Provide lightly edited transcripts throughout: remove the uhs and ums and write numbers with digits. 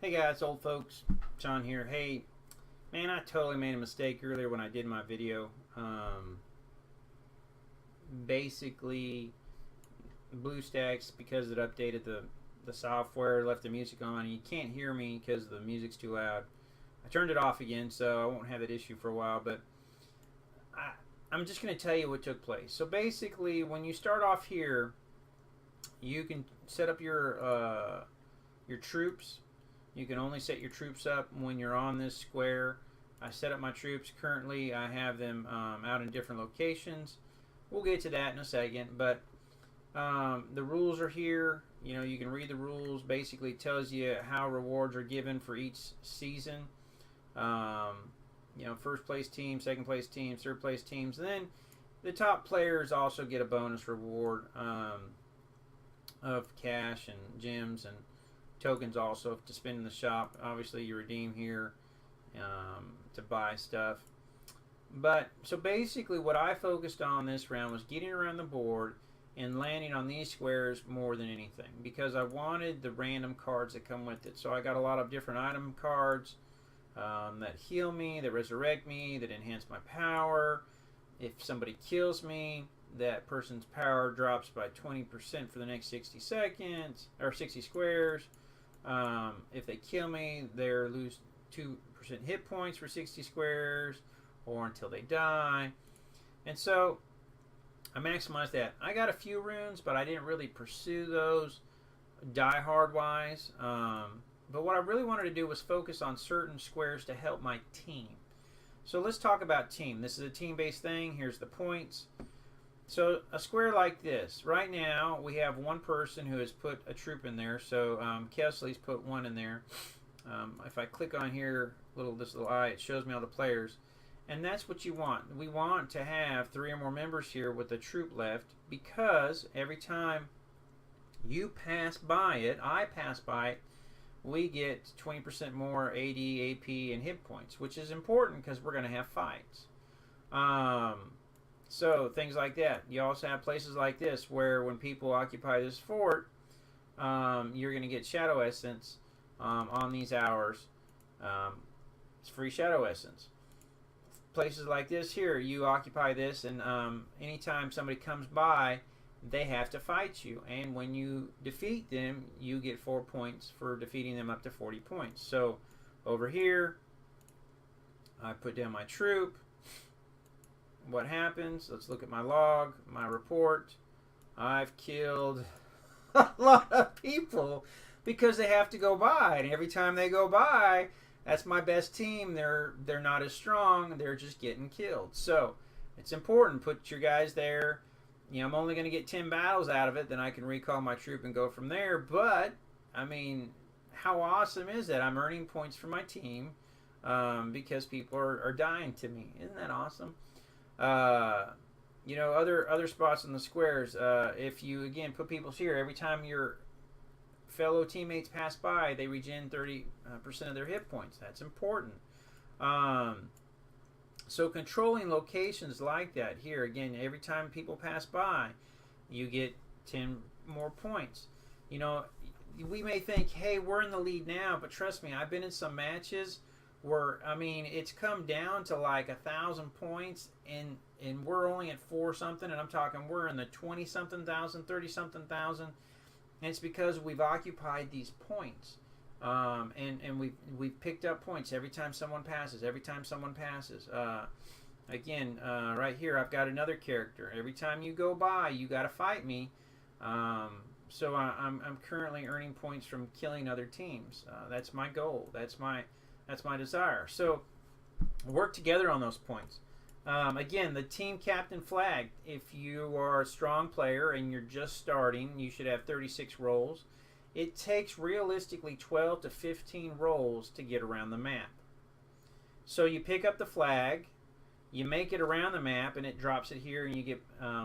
Hey guys, old folks, John here. Hey, man, I totally made a mistake earlier when I did my video. Basically, BlueStacks, because it updated the software, left the music on, and you can't hear me because the music's too loud. I turned it off again, so I won't have that issue for a while, but I'm just going to tell you what took place. So basically, when you start off here, you can set up your troops. You can only set your troops up when you're on this square. I set up my troops. Currently, I have them out in different locations. We'll get to that in a second, but the rules are here. You know, you can read the rules. Basically, it tells you how rewards are given for each season. You know, first place team, second place team, third place teams, and then the top players also get a bonus reward of cash and gems and tokens also to spend in the shop. Obviously, you redeem here to buy stuff. But so basically, what I focused on this round was getting around the board and landing on these squares more than anything, because I wanted the random cards that come with it. So I got a lot of different item cards that heal me, that resurrect me, that enhance my power. If somebody kills me, that person's power drops by 20% for the next 60 seconds or 60 squares. If they kill me, they lose 2% hit points for 60 squares or until they die. And so I maximized that. I got a few runes, but I didn't really pursue those die hard wise. But what I really wanted to do was focus on certain squares to help my team. So let's talk about team. This is a team-based thing. Here's the points. So a square like this, right now we have one person who has put a troop in there. So Kesley's put one in there. If I click on here, this little eye, it shows me all the players. And that's what you want. We want to have 3 or more members here with a troop left, because every time you pass by it, I pass by it, we get 20% more AD, AP, and hit points, which is important because we're going to have fights. So things like that. You also have places like this where when people occupy this fort, you're going to get Shadow Essence on these hours. It's free Shadow Essence. Places like this here, you occupy this, and anytime somebody comes by, they have to fight you. And when you defeat them, you get 4 points for defeating them up to 40 points. So over here, I put down my troop. What happens? Let's look at my log, my report. I've killed a lot of people because they have to go by, and every time they go by, that's my best team. They're not as strong. They're just getting killed. So it's important. Put your guys there. You know, I'm only going to get 10 battles out of it. Then I can recall my troop and go from there. But I mean, how awesome is that? I'm earning points for my team because people are dying to me. Isn't that awesome? You know, other spots in the squares. If you again put people here, every time your fellow teammates pass by, they regen 30% of their hit points. That's important. So controlling locations like that here, again, every time people pass by, you get 10 more points. You know, we may think, hey, we're in the lead now, but trust me, I've been in some matches where, I mean, it's come down to like 1,000 points, and we're only at 4 something, and I'm talking we're in the 20 something thousand, 30 something thousand, and it's because we've occupied these points. And we've picked up points every time someone passes. Again, right here, I've got another character. Every time you go by, you got to fight me. So I'm currently earning points from killing other teams. That's my goal. That's my desire. So work together on those points. Again, the team captain flag. If you are a strong player and you're just starting, you should have 36 rolls. It takes realistically 12 to 15 rolls to get around the map. So you pick up the flag, you make it around the map, and it drops it here, and you get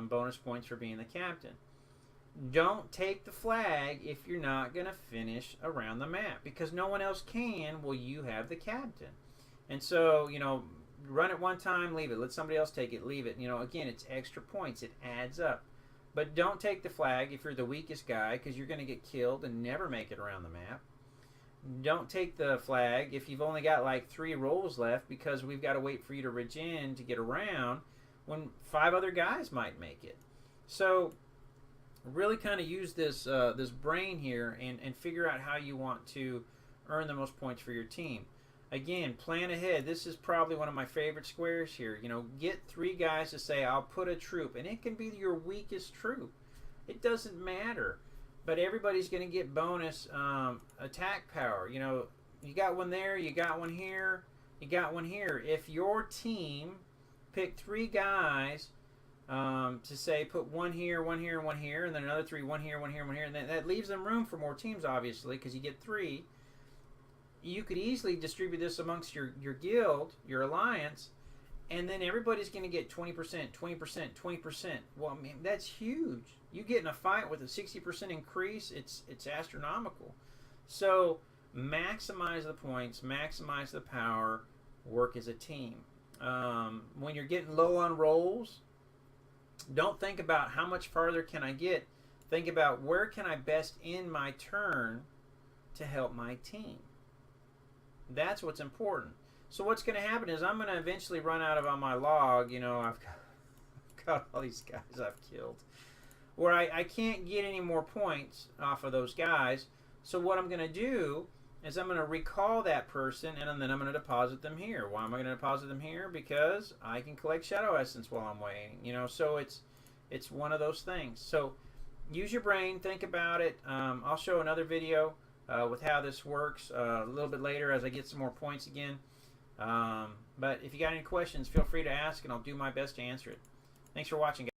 bonus points for being the captain. Don't take the flag if you're not going to finish around the map, because no one else can. Well, you have the captain. And so, you know, run it one time, leave it. Let somebody else take it, leave it. You know, again, it's extra points. It adds up. But don't take the flag if you're the weakest guy, because you're going to get killed and never make it around the map. don't take the flag if you've only got like 3 rolls left, because we've got to wait for you to regen to get around when 5 other guys might make it. So really kind of use this this brain here and figure out how you want to earn the most points for your team. Again, plan ahead. This is probably one of my favorite squares here. You know, get 3 guys to say, I'll put a troop, and it can be your weakest troop. It doesn't matter, but everybody's going to get bonus attack power. You know, you got one there, you got one here, you got one here. If your team picked 3 guys to say put one here, one here, and one here, and then another 3, one here, one here, one here, and that leaves them room for more teams, obviously, because you get 3. You could easily distribute this amongst your guild, your alliance, and then everybody's going to get 20%, 20%, 20%. Well, I mean, that's huge. You get in a fight with a 60% increase, it's astronomical. So maximize the points, maximize the power, work as a team. When you're getting low on rolls, don't think about how much farther can I get. Think about where can I best end my turn to help my team. That's what's important. So what's going to happen is I'm going to eventually run out of on my log. You know, I've got all these guys I've killed, where I can't get any more points off of those guys. So what I'm going to do is I'm going to recall that person, and then I'm going to deposit them here. Why am I going to deposit them here? Because I can collect Shadow Essence while I'm waiting. You know, so it's one of those things. So use your brain, think about it. I'll show another video with how this works a little bit later as I get some more points again. But if you got any questions, feel free to ask, and I'll do my best to answer it. Thanks for watching, guys.